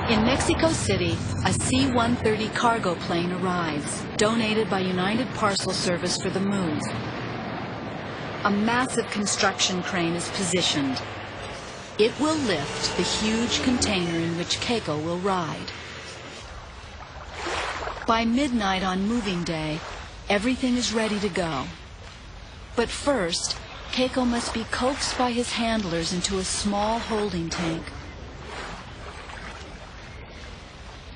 In Mexico City, a C-130 cargo plane arrives, donated by United Parcel Service for the move. A massive construction crane is positioned. It will lift the huge container in which Keiko will ride. By midnight on moving day, everything is ready to go. But first, Keiko must be coaxed by his handlers into a small holding tank.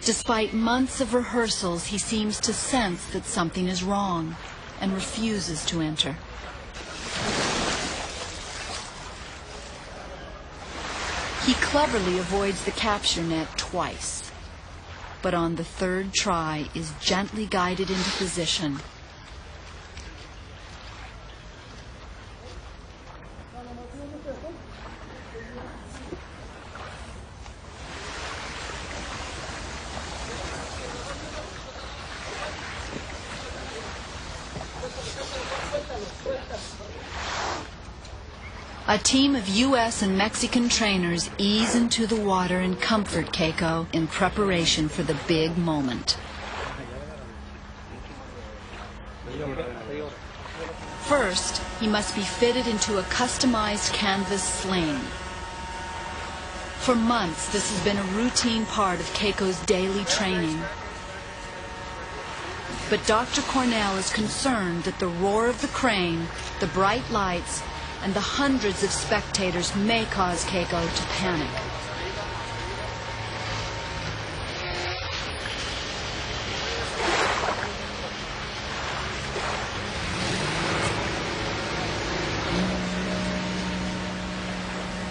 Despite months of rehearsals, he seems to sense that something is wrong and refuses to enter. He cleverly avoids the capture net twice, but on the third try is gently guided into position. A team of U.S. and Mexican trainers ease into the water and comfort Keiko in preparation for the big moment. First, he must be fitted into a customized canvas sling. For months, this has been a routine part of Keiko's daily training. But Dr. Cornell is concerned that the roar of the crane, the bright lights, and the hundreds of spectators may cause Keiko to panic.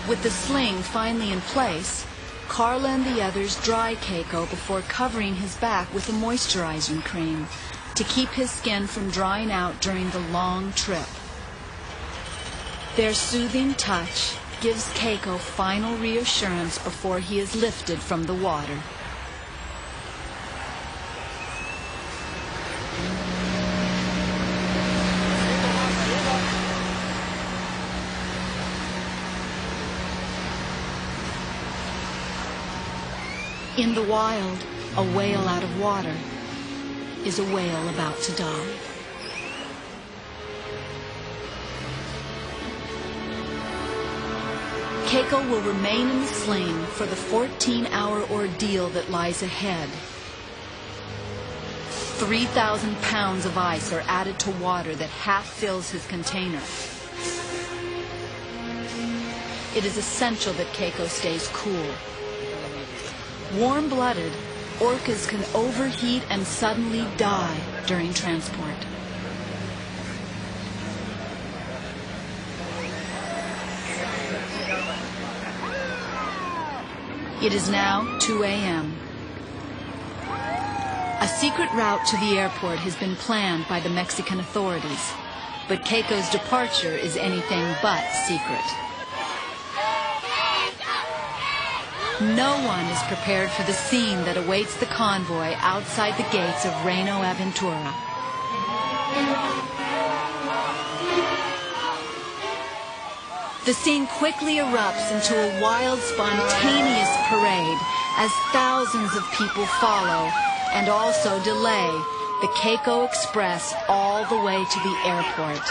With the sling finally in place, Carla and the others dry Keiko before covering his back with a moisturizing cream to keep his skin from drying out during the long trip. Their soothing touch gives Keiko final reassurance before he is lifted from the water. In the wild, a whale out of water is a whale about to die. Keiko will remain in the sling for the 14-hour ordeal that lies ahead. 3,000 pounds of ice are added to water that half fills his container. It is essential that Keiko stays cool. Warm-blooded, orcas can overheat and suddenly die during transport. It is now 2 a.m. A secret route to the airport has been planned by the Mexican authorities, but Keiko's departure is anything but secret. No one is prepared for the scene that awaits the convoy outside the gates of Reino Aventura. The scene quickly erupts into a wild, spontaneous parade as thousands of people follow and also delay the Keiko Express all the way to the airport.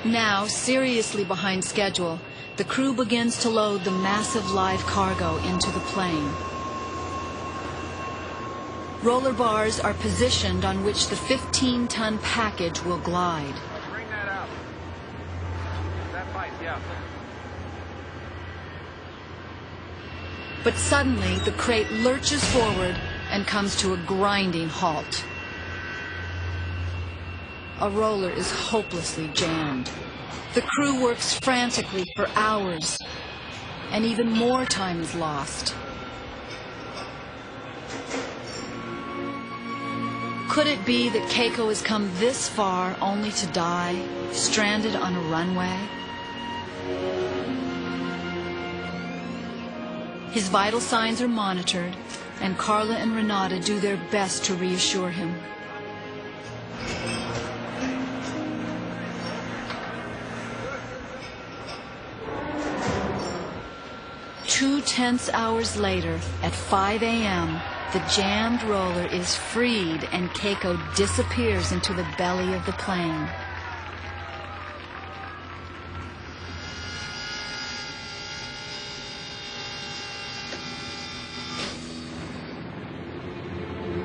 Now, seriously behind schedule, the crew begins to load the massive live cargo into the plane. Roller bars are positioned on which the 15-ton package will glide. Bring that out. That pipe, yeah. But suddenly, the crate lurches forward and comes to a grinding halt. A roller is hopelessly jammed. The crew works frantically for hours, and even more time is lost. Could it be that Keiko has come this far only to die, stranded on a runway? His vital signs are monitored, and Carla and Renata do their best to reassure him. Two tense hours later, at 5 a.m., the jammed roller is freed and Keiko disappears into the belly of the plane.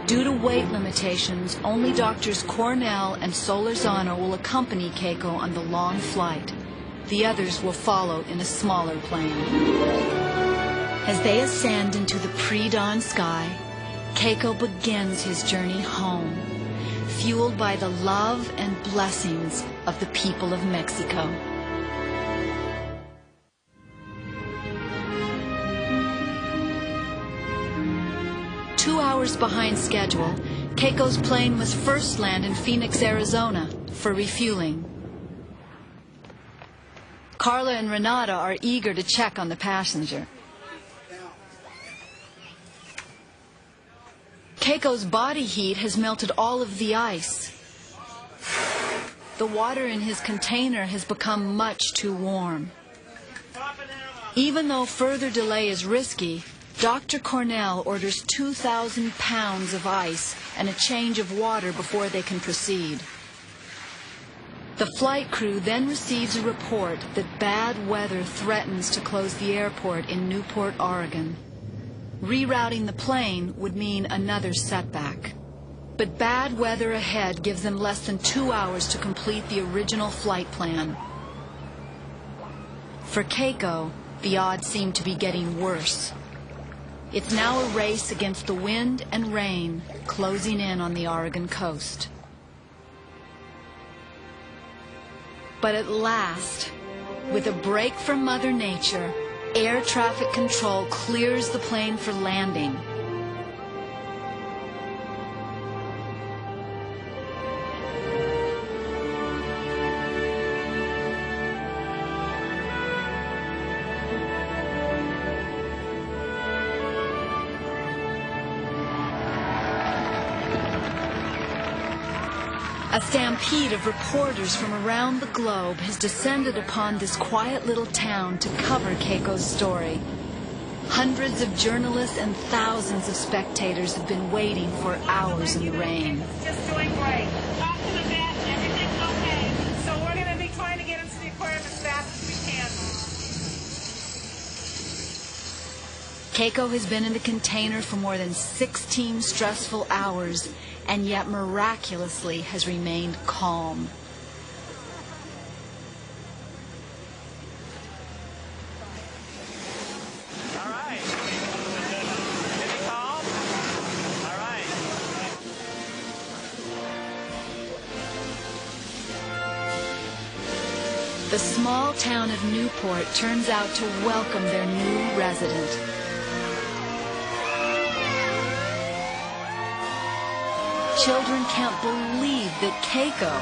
Due to weight limitations, only Doctors Cornell and Solorzano will accompany Keiko on the long flight. The others will follow in a smaller plane. As they ascend into the pre-dawn sky, Keiko begins his journey home, fueled by the love and blessings of the people of Mexico. Two hours behind schedule, Keiko's plane must first land in Phoenix, Arizona for refueling. Carla and Renata are eager to check on the passenger. Keiko's body heat has melted all of the ice. The water in his container has become much too warm. Even though further delay is risky, Dr. Cornell orders 2,000 pounds of ice and a change of water before they can proceed. The flight crew then receives a report that bad weather threatens to close the airport in Newport, Oregon. Rerouting the plane would mean another setback. But bad weather ahead gives them less than 2 hours to complete the original flight plan. For Keiko, the odds seem to be getting worse. It's now a race against the wind and rain closing in on the Oregon coast. But at last, with a break from Mother Nature, air traffic control clears the plane for landing. A stampede of reporters from around the globe has descended upon this quiet little town to cover Keiko's story. Hundreds of journalists and thousands of spectators have been waiting for hours in the rain. Just doing great. Talk to the vet, everything's okay. So we're going to be trying to get him to the aquarium as fast as we can. Keiko has been in the container for more than 16 stressful hours, and yet miraculously has remained calm. All right. Is he calm? All right. The small town of Newport turns out to welcome their new resident. Children can't believe that Keiko,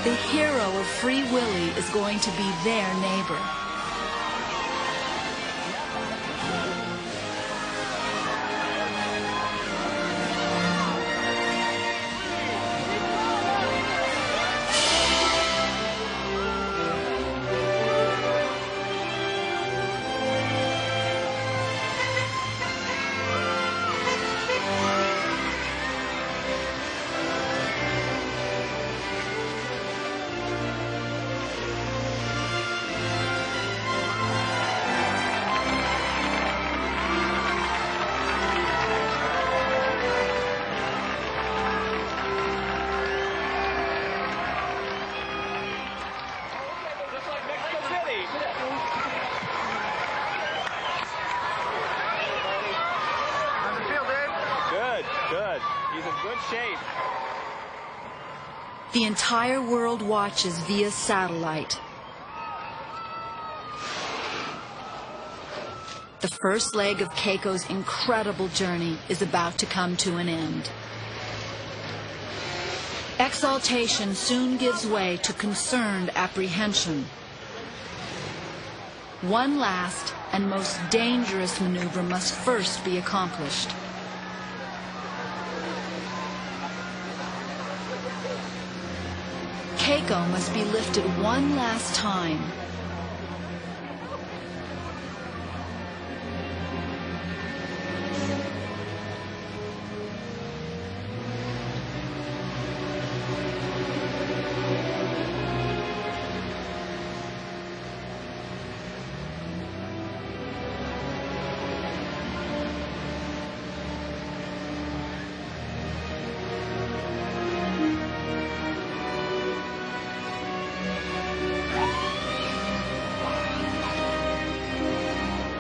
the hero of Free Willy, is going to be their neighbor. Good. He's in good shape. The entire world watches via satellite. The first leg of Keiko's incredible journey is about to come to an end. Exaltation soon gives way to concerned apprehension. One last and most dangerous maneuver must first be accomplished. Keiko must be lifted one last time.